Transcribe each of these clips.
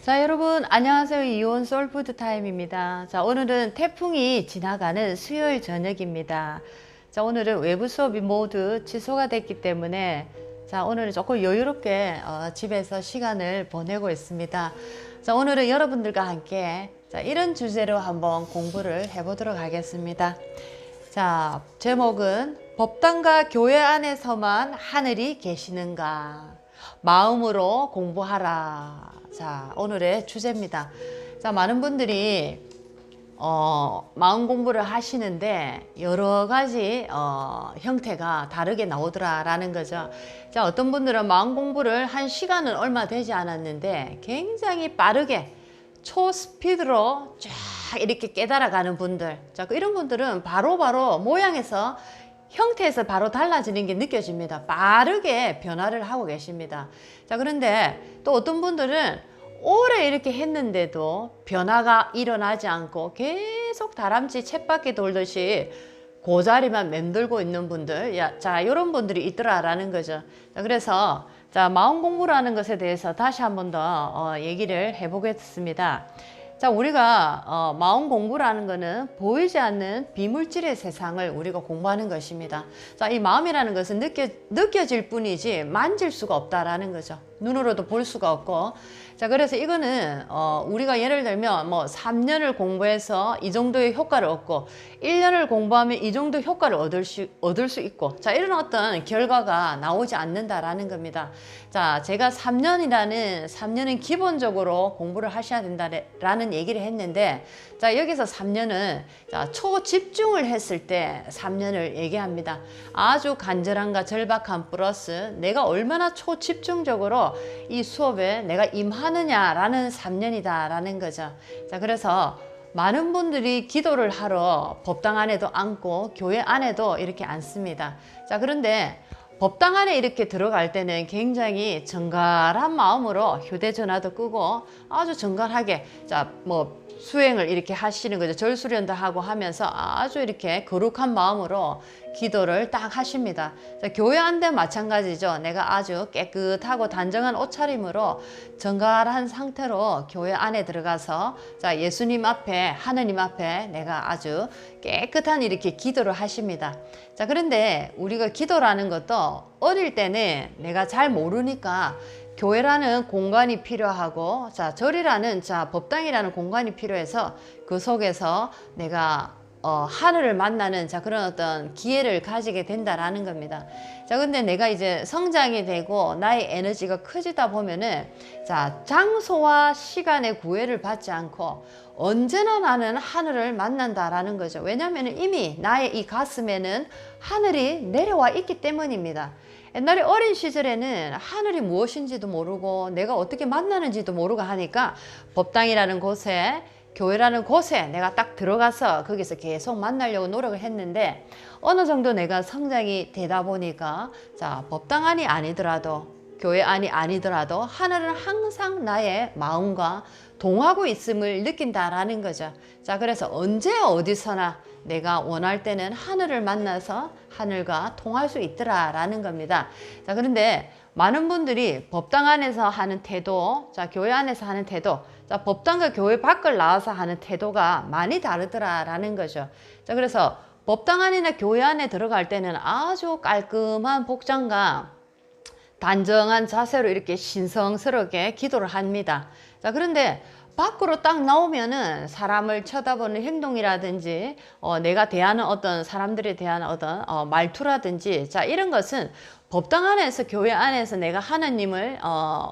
자, 여러분 안녕하세요. 이온 소울푸드 타임입니다. 자, 오늘은 태풍이 지나가는 수요일 저녁입니다. 자, 오늘은 외부 수업이 모두 취소가 됐기 때문에 자, 오늘은 조금 여유롭게 집에서 시간을 보내고 있습니다. 자, 오늘은 여러분들과 함께 자, 이런 주제로 한번 공부를 해보도록 하겠습니다. 자, 제목은 법당과 교회 안에서만 하늘이 계시는가? 마음으로 공부하라. 자, 오늘의 주제입니다. 자, 많은 분들이 마음 공부를 하시는데 여러 가지 형태가 다르게 나오더라라는 거죠. 자, 어떤 분들은 마음 공부를 한 시간은 얼마 되지 않았는데 굉장히 빠르게 초스피드로 쫙 이렇게 깨달아가는 분들, 자, 이런 분들은 바로바로 모양에서 형태에서 바로 달라지는 게 느껴집니다. 빠르게 변화를 하고 계십니다. 자, 그런데 또 어떤 분들은 오래 이렇게 했는데도 변화가 일어나지 않고 계속 다람쥐 쳇바퀴 돌듯이 그 자리만 맴돌고 있는 분들, 자, 이런 분들이 있더라라는 거죠. 자, 그래서 자, 마음 공부라는 것에 대해서 다시 한 번 더 얘기를 해보겠습니다. 자, 우리가 마음 공부라는 것은 보이지 않는 비물질의 세상을 우리가 공부하는 것입니다. 자, 이 마음이라는 것은 느껴질 뿐이지 만질 수가 없다라는 거죠. 눈으로도 볼 수가 없고. 자, 그래서 이거는 우리가 예를 들면 뭐 3년을 공부해서 이 정도의 효과를 얻고 1년을 공부하면 이 정도 효과를 얻을 수 있고, 자, 이런 어떤 결과가 나오지 않는다라는 겁니다. 자, 제가 3년은 기본적으로 공부를 하셔야 된다라는 얘기를 했는데, 자, 여기서 3년은 자, 초집중을 했을 때 3년을 얘기합니다. 아주 간절함과 절박함 플러스 내가 얼마나 초집중적으로 이 수업에 내가 임하느냐라는 3년이다 라는 거죠. 자, 그래서 많은 분들이 기도를 하러 법당 안에도 앉고 교회 안에도 이렇게 앉습니다. 자, 그런데 법당 안에 이렇게 들어갈 때는 굉장히 정갈한 마음으로 휴대전화도 끄고 아주 정갈하게 자, 뭐 수행을 이렇게 하시는 거죠. 절수련도 하고 하면서 아주 이렇게 거룩한 마음으로 기도를 딱 하십니다. 자, 교회 안도 마찬가지죠. 내가 아주 깨끗하고 단정한 옷차림으로 정갈한 상태로 교회 안에 들어가서 자, 예수님 앞에, 하느님 앞에 내가 아주 깨끗한 이렇게 기도를 하십니다. 자, 그런데 우리가 기도라는 것도 어릴 때는 내가 잘 모르니까 교회라는 공간이 필요하고, 자, 절이라는, 자, 법당이라는 공간이 필요해서 그 속에서 내가 하늘을 만나는 자, 그런 어떤 기회를 가지게 된다라는 겁니다. 자, 근데 내가 이제 성장이 되고 나의 에너지가 커지다 보면은 자, 장소와 시간의 구애를 받지 않고 언제나 나는 하늘을 만난다라는 거죠. 왜냐하면 이미 나의 이 가슴에는 하늘이 내려와 있기 때문입니다. 옛날에 어린 시절에는 하늘이 무엇인지도 모르고 내가 어떻게 만나는지도 모르고 하니까 법당이라는 곳에, 교회라는 곳에 내가 딱 들어가서 거기서 계속 만나려고 노력을 했는데, 어느 정도 내가 성장이 되다 보니까 자, 법당 안이 아니더라도 교회 안이 아니더라도 하늘은 항상 나의 마음과 동하고 있음을 느낀다라는 거죠. 자, 그래서 언제 어디서나 내가 원할 때는 하늘을 만나서 하늘과 통할 수 있더라라는 겁니다. 자, 그런데 많은 분들이 법당 안에서 하는 태도, 자, 교회 안에서 하는 태도, 자, 법당과 교회 밖을 나와서 하는 태도가 많이 다르더라라는 거죠. 자, 그래서 법당 안이나 교회 안에 들어갈 때는 아주 깔끔한 복장과 단정한 자세로 이렇게 신성스럽게 기도를 합니다. 자, 그런데 밖으로 딱 나오면은 사람을 쳐다보는 행동이라든지 내가 대하는 어떤 사람들에 대한 어떤 말투라든지, 자, 이런 것은 법당 안에서 교회 안에서 내가 하나님을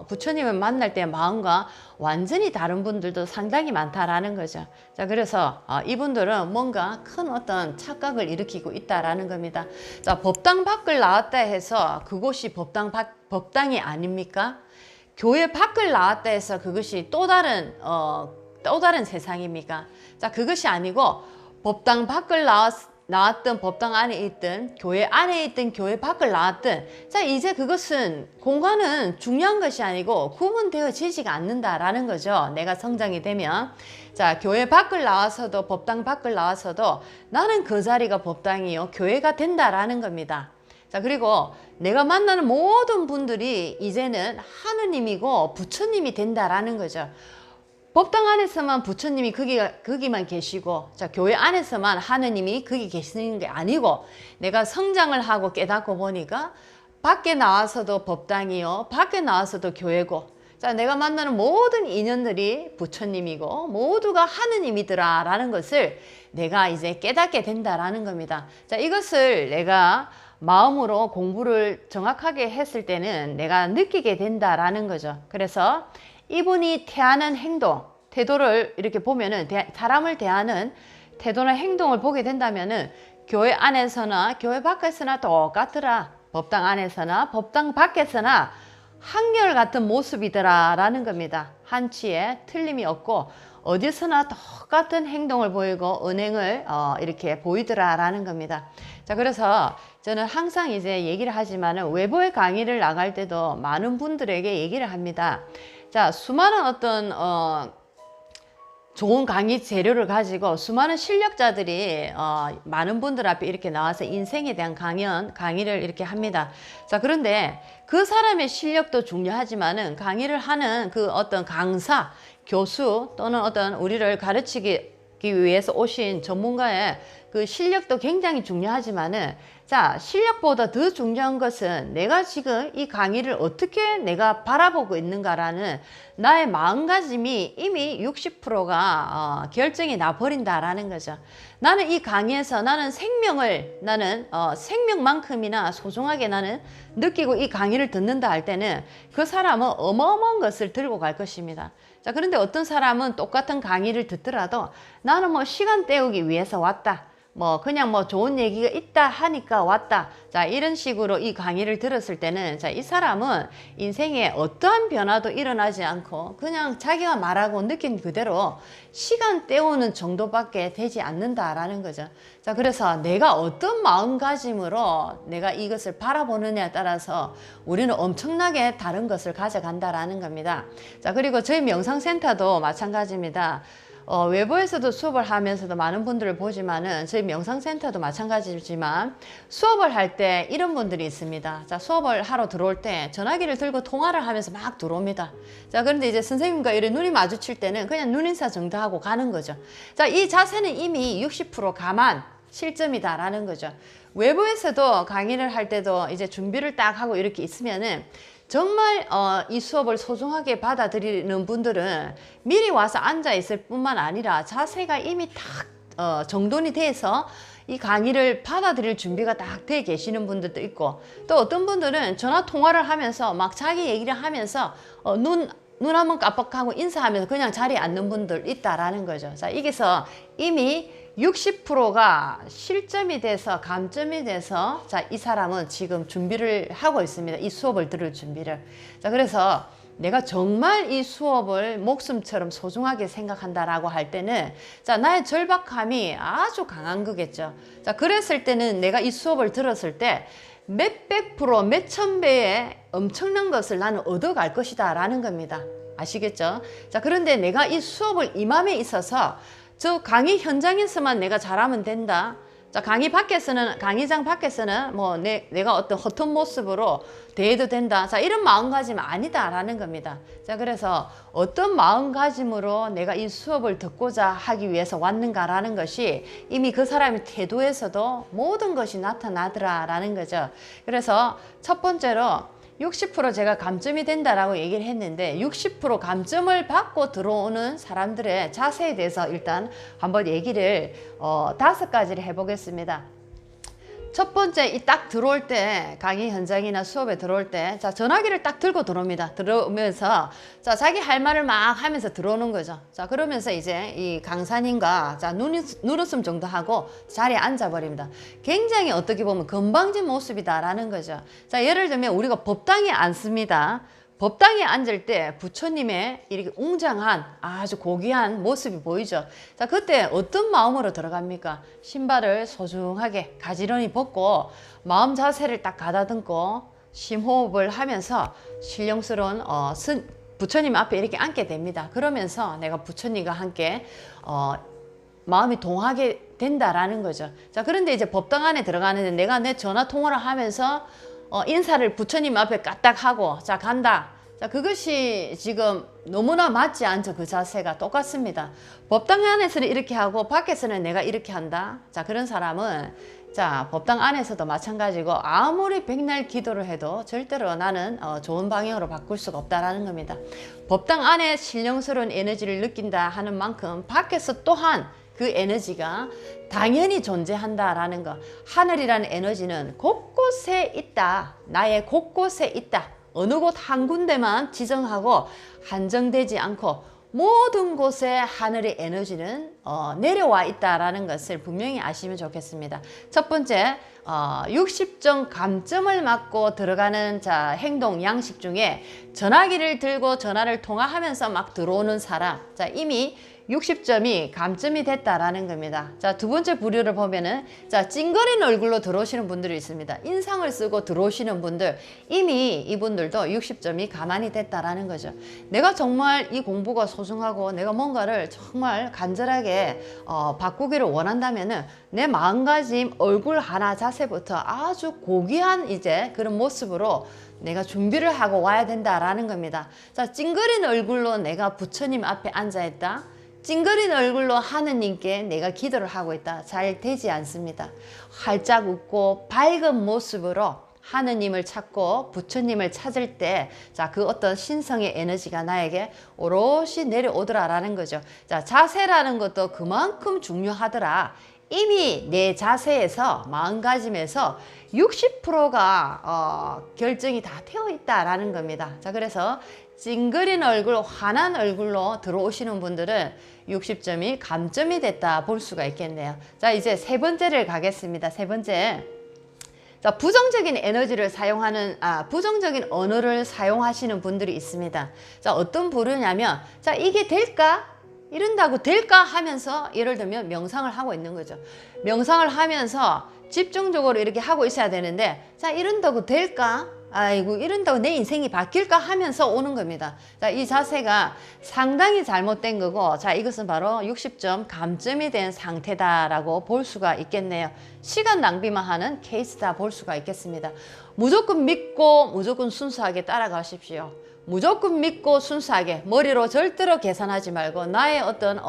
부처님을 만날 때 마음과 완전히 다른 분들도 상당히 많다라는 거죠. 자, 그래서 이분들은 뭔가 큰 어떤 착각을 일으키고 있다라는 겁니다. 자, 법당 밖을 나왔다 해서 그곳이 법당이 아닙니까? 교회 밖을 나왔다 해서 그것이 또 다른 세상입니까? 자, 그것이 아니고 법당 밖을 나왔든 법당 안에 있든 교회 안에 있든 교회 밖을 나왔든, 자, 이제 그것은 공간은 중요한 것이 아니고 구분되어지지가 않는다라는 거죠. 내가 성장이 되면 자, 교회 밖을 나와서도 법당 밖을 나와서도 나는 그 자리가 법당이요 교회가 된다라는 겁니다. 자, 그리고 내가 만나는 모든 분들이 이제는 하느님이고 부처님이 된다라는 거죠. 법당 안에서만 부처님이 거기만 계시고, 자, 교회 안에서만 하느님이 거기 계시는 게 아니고, 내가 성장을 하고 깨닫고 보니까 밖에 나와서도 법당이요, 밖에 나와서도 교회고, 자, 내가 만나는 모든 인연들이 부처님이고 모두가 하느님이더라 라는 것을 내가 이제 깨닫게 된다라는 겁니다. 자, 이것을 내가 마음으로 공부를 정확하게 했을 때는 내가 느끼게 된다라는 거죠. 그래서 이분이 대하는 행동, 태도를 이렇게 보면은 사람을 대하는 태도나 행동을 보게 된다면은 교회 안에서나 교회 밖에서나 똑같더라. 법당 안에서나 법당 밖에서나 한결같은 모습이더라 라는 겁니다. 한치에 틀림이 없고 어디서나 똑같은 행동을 보이고 은행을 이렇게 보이더라 라는 겁니다. 자, 그래서 저는 항상 이제 얘기를 하지만은 외부의 강의를 나갈 때도 많은 분들에게 얘기를 합니다. 자, 수많은 어떤 좋은 강의 재료를 가지고 수많은 실력자들이 많은 분들 앞에 이렇게 나와서 인생에 대한 강의를 이렇게 합니다. 자, 그런데 그 사람의 실력도 중요하지만은 강의를 하는 그 어떤 강사, 교수 또는 어떤 우리를 가르치기 위해서 오신 전문가의 그 실력도 굉장히 중요하지만은, 자, 실력보다 더 중요한 것은 내가 지금 이 강의를 어떻게 내가 바라보고 있는가라는 나의 마음가짐이 이미 60%가 결정이 나버린다라는 거죠. 나는 이 강의에서 나는 생명만큼이나 소중하게 나는 느끼고 이 강의를 듣는다 할 때는 그 사람은 어마어마한 것을 들고 갈 것입니다. 자, 그런데 어떤 사람은 똑같은 강의를 듣더라도 나는 뭐 시간 때우기 위해서 왔다. 그냥 좋은 얘기가 있다 하니까 왔다. 자, 이런 식으로 이 강의를 들었을 때는, 자, 이 사람은 인생에 어떠한 변화도 일어나지 않고 그냥 자기가 말하고 느낀 그대로 시간 때우는 정도밖에 되지 않는다라는 거죠. 자, 그래서 내가 어떤 마음가짐으로 내가 이것을 바라보느냐에 따라서 우리는 엄청나게 다른 것을 가져간다라는 겁니다. 자, 그리고 저희 명상센터도 마찬가지입니다. 외부에서도 수업을 하면서도 많은 분들을 보지만은 저희 명상센터도 마찬가지지만 수업을 할 때 이런 분들이 있습니다. 자, 수업을 하러 들어올 때 전화기를 들고 통화를 하면서 막 들어옵니다. 자, 그런데 이제 선생님과 이렇게 눈이 마주칠 때는 그냥 눈인사 정도 하고 가는 거죠. 자, 이 자세는 이미 60% 가만 실점이다라는 거죠. 외부에서도 강의를 할 때도 이제 준비를 딱 하고 이렇게 있으면은 정말 이 수업을 소중하게 받아들이는 분들은 미리 와서 앉아 있을 뿐만 아니라 자세가 이미 딱 정돈이 돼서 이 강의를 받아들일 준비가 딱 돼 계시는 분들도 있고, 또 어떤 분들은 전화 통화를 하면서 막 자기 얘기를 하면서 눈 한번 깜빡하고 인사하면서 그냥 자리에 앉는 분들 있다라는 거죠. 자, 여기서 이미 60%가 실점이 돼서 감점이 돼서, 자, 이 사람은 지금 준비를 하고 있습니다. 이 수업을 들을 준비를. 자, 그래서 내가 정말 이 수업을 목숨처럼 소중하게 생각한다라고 할 때는, 자, 나의 절박함이 아주 강한 거겠죠. 자, 그랬을 때는 내가 이 수업을 들었을 때 몇백 프로, 몇천 배의 엄청난 것을 나는 얻어갈 것이다 라는 겁니다. 아시겠죠? 자, 그런데 내가 이 수업을 임함에 있어서 저 강의 현장에서만 내가 잘하면 된다. 자, 강의장 밖에서는 내가 어떤 허튼 모습으로 대해도 된다. 자, 이런 마음가짐 아니다라는 겁니다. 자, 그래서 어떤 마음가짐으로 내가 이 수업을 듣고자 하기 위해서 왔는가라는 것이 이미 그 사람의 태도에서도 모든 것이 나타나더라라는 거죠. 그래서 첫 번째로 60% 제가 감점이 된다라고 얘기를 했는데, 60% 감점을 받고 들어오는 사람들의 자세에 대해서 일단 한번 얘기를 5가지를 해보겠습니다. 첫 번째, 이 딱 들어올 때, 강의 현장이나 수업에 들어올 때, 자, 전화기를 딱 들고 들어옵니다. 들어오면서, 자, 자기 할 말을 막 하면서 들어오는 거죠. 자, 그러면서 이제 이 강사님과, 자, 눈웃음 정도 하고 자리에 앉아버립니다. 굉장히 어떻게 보면 건방진 모습이다라는 거죠. 자, 예를 들면 우리가 법당에 앉습니다. 법당에 앉을 때 부처님의 이렇게 웅장한 아주 고귀한 모습이 보이죠. 자, 그때 어떤 마음으로 들어갑니까? 신발을 소중하게 가지런히 벗고 마음 자세를 딱 가다듬고 심호흡을 하면서 신령스러운 부처님 앞에 이렇게 앉게 됩니다. 그러면서 내가 부처님과 함께 마음이 동하게 된다라는 거죠. 자, 그런데 이제 법당 안에 들어가는데 내가 내 전화 통화를 하면서 인사를 부처님 앞에 까딱 하고, 자, 간다. 자, 그것이 지금 너무나 맞지 않죠. 그 자세가 똑같습니다. 법당 안에서는 이렇게 하고 밖에서는 내가 이렇게 한다. 자, 그런 사람은 자, 법당 안에서도 마찬가지고 아무리 백날 기도를 해도 절대로 나는 좋은 방향으로 바꿀 수가 없다라는 겁니다. 법당 안에 신령스러운 에너지를 느낀다 하는 만큼 밖에서 또한 그 에너지가 당연히 존재한다라는 거. 하늘이라는 에너지는 곳곳에 있다. 나의 곳곳에 있다. 어느 곳 한 군데만 지정하고 한정되지 않고 모든 곳에 하늘의 에너지는 내려와 있다라는 것을 분명히 아시면 좋겠습니다. 첫 번째, 60점 감점을 맞고 들어가는 자 행동 양식 중에 전화기를 들고 전화를 통화하면서 막 들어오는 사람, 자 이미 60점이 감점이 됐다라는 겁니다. 자, 두 번째 부류를 보면은 자, 찡그린 얼굴로 들어오시는 분들이 있습니다. 인상을 쓰고 들어오시는 분들, 이미 이분들도 60점이 가만히 됐다라는 거죠. 내가 정말 이 공부가 소중하고 내가 뭔가를 정말 간절하게 바꾸기를 원한다면은 내 마음가짐, 얼굴 하나 자세부터 아주 고귀한 이제 그런 모습으로 내가 준비를 하고 와야 된다라는 겁니다. 자, 찡그린 얼굴로 내가 부처님 앞에 앉아 있다. 찡그린 얼굴로 하느님께 내가 기도를 하고 있다. 잘 되지 않습니다. 활짝 웃고 밝은 모습으로 하느님을 찾고 부처님을 찾을 때, 자, 그 어떤 신성의 에너지가 나에게 오롯이 내려오더라라는 거죠. 자, 자세라는 것도 그만큼 중요하더라. 이미 내 자세에서, 마음가짐에서 60%가 결정이 다 되어 있다라는 겁니다. 자, 그래서 찡그린 얼굴, 환한 얼굴로 들어오시는 분들은 60점이 감점이 됐다 볼 수가 있겠네요. 자, 이제 세 번째를 가겠습니다. 세 번째. 자, 부정적인 에너지를 사용하는, 부정적인 언어를 사용하시는 분들이 있습니다. 자, 어떤 부류냐면, 자, 이게 될까? 이런다고 될까? 하면서 예를 들면 명상을 하고 있는 거죠. 명상을 하면서 집중적으로 이렇게 하고 있어야 되는데, 자, 이런다고 될까? 아이고, 이런다고 내 인생이 바뀔까? 하면서 오는 겁니다. 자, 이 자세가 상당히 잘못된 거고, 자, 이것은 바로 60점 감점이 된 상태다라고 볼 수가 있겠네요. 시간 낭비만 하는 케이스다 볼 수가 있겠습니다. 무조건 믿고 무조건 순수하게 따라가십시오. 무조건 믿고 순수하게, 머리로 절대로 계산하지 말고 나의 어떤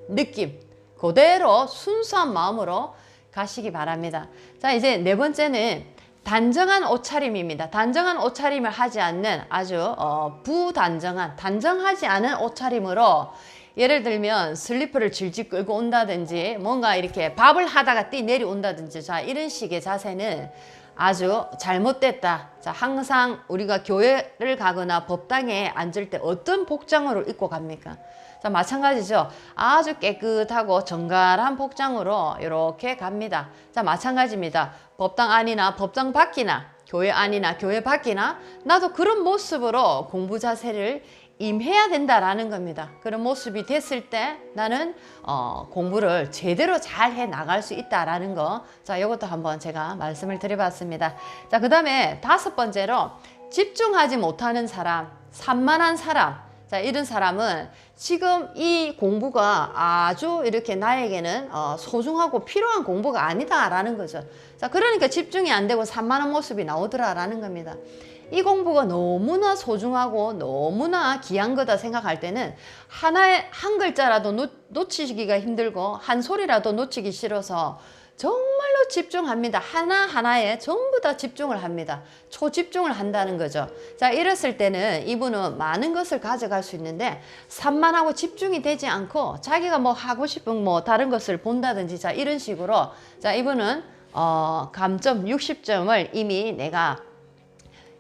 느낌 그대로 순수한 마음으로 가시기 바랍니다. 자, 이제 네 번째는 단정한 옷차림입니다. 단정한 옷차림을 하지 않는 아주 부단정한, 단정하지 않은 옷차림으로 예를 들면 슬리퍼를 질질 끌고 온다든지 뭔가 이렇게 밥을 하다가 뛰 내려온다든지, 자, 이런 식의 자세는 아주 잘못됐다. 자, 항상 우리가 교회를 가거나 법당에 앉을 때 어떤 복장으로 입고 갑니까? 자, 마찬가지죠. 아주 깨끗하고 정갈한 복장으로 이렇게 갑니다. 자, 마찬가지입니다. 법당 안이나 법당 밖이나 교회 안이나 교회 밖이나 나도 그런 모습으로 공부 자세를 임해야 된다라는 겁니다. 그런 모습이 됐을 때 나는 공부를 제대로 잘 해 나갈 수 있다라는 거. 자, 이것도 한번 제가 말씀을 드려봤습니다. 자, 그 다음에 다섯 번째로 집중하지 못하는 사람, 산만한 사람. 자, 이런 사람은 지금 이 공부가 아주 이렇게 나에게는 소중하고 필요한 공부가 아니다라는 거죠. 자, 그러니까 집중이 안 되고 산만한 모습이 나오더라라는 겁니다. 이 공부가 너무나 소중하고 너무나 귀한 거다 생각할 때는 하나의 한 글자라도 놓치기가 힘들고 한 소리라도 놓치기 싫어서 정말로 집중합니다. 하나하나에 전부 다 집중을 합니다. 초집중을 한다는 거죠. 자, 이랬을 때는 이분은 많은 것을 가져갈 수 있는데 산만하고 집중이 되지 않고 자기가 뭐 하고 싶은 뭐 다른 것을 본다든지, 자, 이런 식으로, 자, 이분은 감점 60점을 이미 내가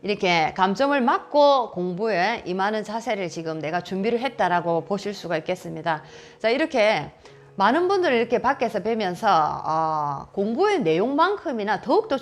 이렇게 감점을 맞고 공부에 임하는 자세를 지금 내가 준비를 했다라고 보실 수가 있겠습니다. 자, 이렇게 많은 분들을 이렇게 밖에서 뵈면서 공부의 내용만큼이나 더욱더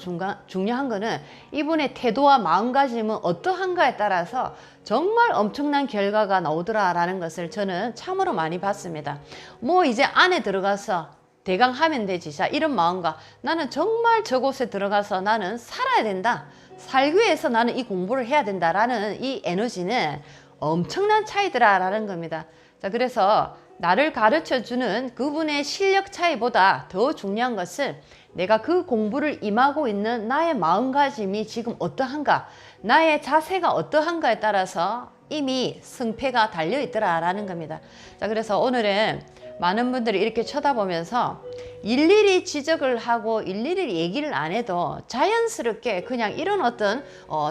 중요한 거는 이분의 태도와 마음가짐은 어떠한가에 따라서 정말 엄청난 결과가 나오더라라는 것을 저는 참으로 많이 봤습니다. 뭐 이제 안에 들어가서 대강 하면 되지, 자, 이런 마음과 나는 정말 저곳에 들어가서 나는 살아야 된다, 살기 위해서 나는 이 공부를 해야 된다라는 이 에너지는 엄청난 차이더라라는 겁니다. 자, 그래서 나를 가르쳐주는 그분의 실력 차이보다 더 중요한 것은 내가 그 공부를 임하고 있는 나의 마음가짐이 지금 어떠한가, 나의 자세가 어떠한가에 따라서 이미 승패가 달려 있더라라는 겁니다. 자, 그래서 오늘은 많은 분들이 이렇게 쳐다보면서 일일이 지적을 하고 일일이 얘기를 안 해도 자연스럽게 그냥 이런 어떤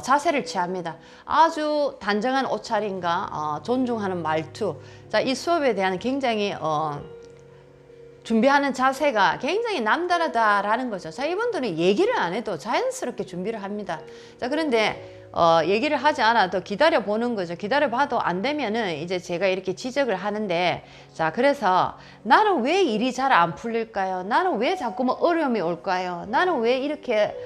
자세를 취합니다. 아주 단정한 옷차림과 존중하는 말투. 자, 이 수업에 대한 굉장히 준비하는 자세가 굉장히 남다르다라는 거죠. 자, 이분들은 얘기를 안 해도 자연스럽게 준비를 합니다. 자, 그런데 얘기를 하지 않아도 기다려 보는 거죠. 기다려 봐도 안 되면은 이제 제가 이렇게 지적을 하는데, 자, 그래서 나는 왜 일이 잘 안 풀릴까요? 나는 왜 자꾸만 어려움이 올까요? 나는 왜 이렇게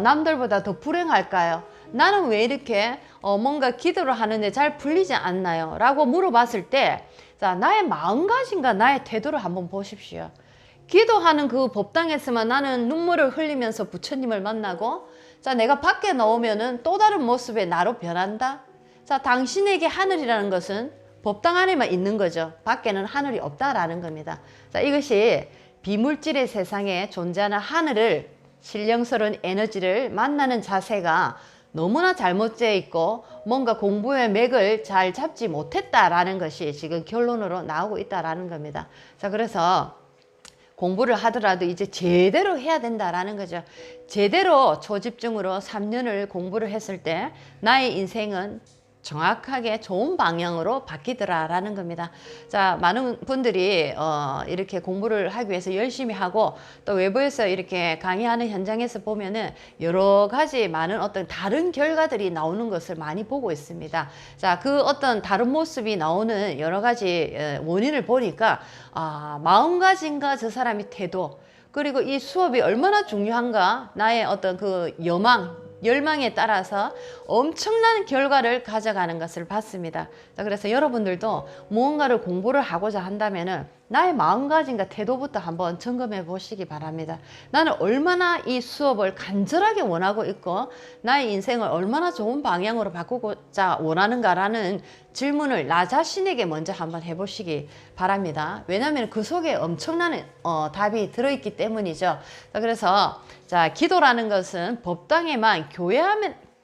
남들보다 더 불행할까요? 나는 왜 이렇게 뭔가 기도를 하는데 잘 풀리지 않나요? 라고 물어봤을 때, 자, 나의 마음가짐과 나의 태도를 한번 보십시오. 기도하는 그 법당에서만 나는 눈물을 흘리면서 부처님을 만나고, 자, 내가 밖에 나오면은 또 다른 모습의 나로 변한다. 자, 당신에게 하늘이라는 것은 법당 안에만 있는 거죠. 밖에는 하늘이 없다라는 겁니다. 자, 이것이 비물질의 세상에 존재하는 하늘을, 신령스러운 에너지를 만나는 자세가 너무나 잘못되어 있고 뭔가 공부의 맥을 잘 잡지 못했다라는 것이 지금 결론으로 나오고 있다라는 겁니다. 자, 그래서 공부를 하더라도 이제 제대로 해야 된다라는 거죠. 제대로 초집중으로 3년을 공부를 했을 때 나의 인생은 정확하게 좋은 방향으로 바뀌더라라는 겁니다. 자, 많은 분들이 이렇게 공부를 하기 위해서 열심히 하고 또 외부에서 이렇게 강의하는 현장에서 보면은 여러 가지 많은 어떤 다른 결과들이 나오는 것을 많이 보고 있습니다. 자, 그 어떤 다른 모습이 나오는 여러 가지 원인을 보니까 마음가짐과 저 사람의 태도, 그리고 이 수업이 얼마나 중요한가, 나의 어떤 그 열망에 따라서 엄청난 결과를 가져가는 것을 봤습니다. 자, 그래서 여러분들도 무언가를 공부를 하고자 한다면은 나의 마음가짐과 태도부터 한번 점검해 보시기 바랍니다. 나는 얼마나 이 수업을 간절하게 원하고 있고 나의 인생을 얼마나 좋은 방향으로 바꾸고자 원하는가라는 질문을 나 자신에게 먼저 한번 해보시기 바랍니다. 왜냐하면 그 속에 엄청난 답이 들어있기 때문이죠. 자, 그래서 자, 기도라는 것은 법당에만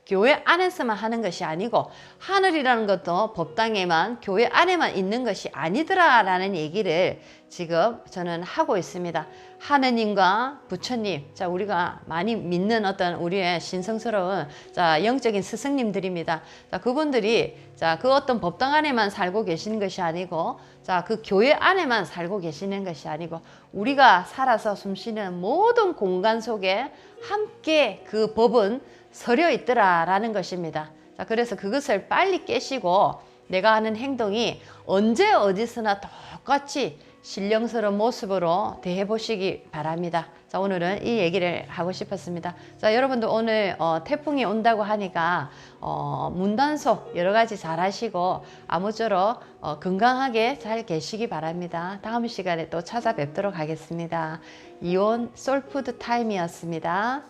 교회 안에서만 하는 것이 아니고 하늘이라는 것도 법당에만 교회 안에만 있는 것이 아니더라라는 얘기를 지금 저는 하고 있습니다. 하느님과 부처님, 자, 우리가 많이 믿는 어떤 우리의 신성스러운 자, 영적인 스승님들입니다. 자, 그분들이 자, 그 어떤 법당 안에만 살고 계시는 것이 아니고 자, 그 교회 안에만 살고 계시는 것이 아니고 우리가 살아서 숨쉬는 모든 공간 속에 함께 그 법은 서려 있더라라는 것입니다. 자, 그래서 그것을 빨리 깨시고 내가 하는 행동이 언제 어디서나 똑같이 신령스러운 모습으로 대해 보시기 바랍니다. 자, 오늘은 이 얘기를 하고 싶었습니다. 자, 여러분도 오늘 태풍이 온다고 하니까 문단속 여러 가지 잘 하시고 아무쪼록 건강하게 잘 계시기 바랍니다. 다음 시간에 또 찾아뵙도록 하겠습니다. 이온 솔푸드 타임이었습니다.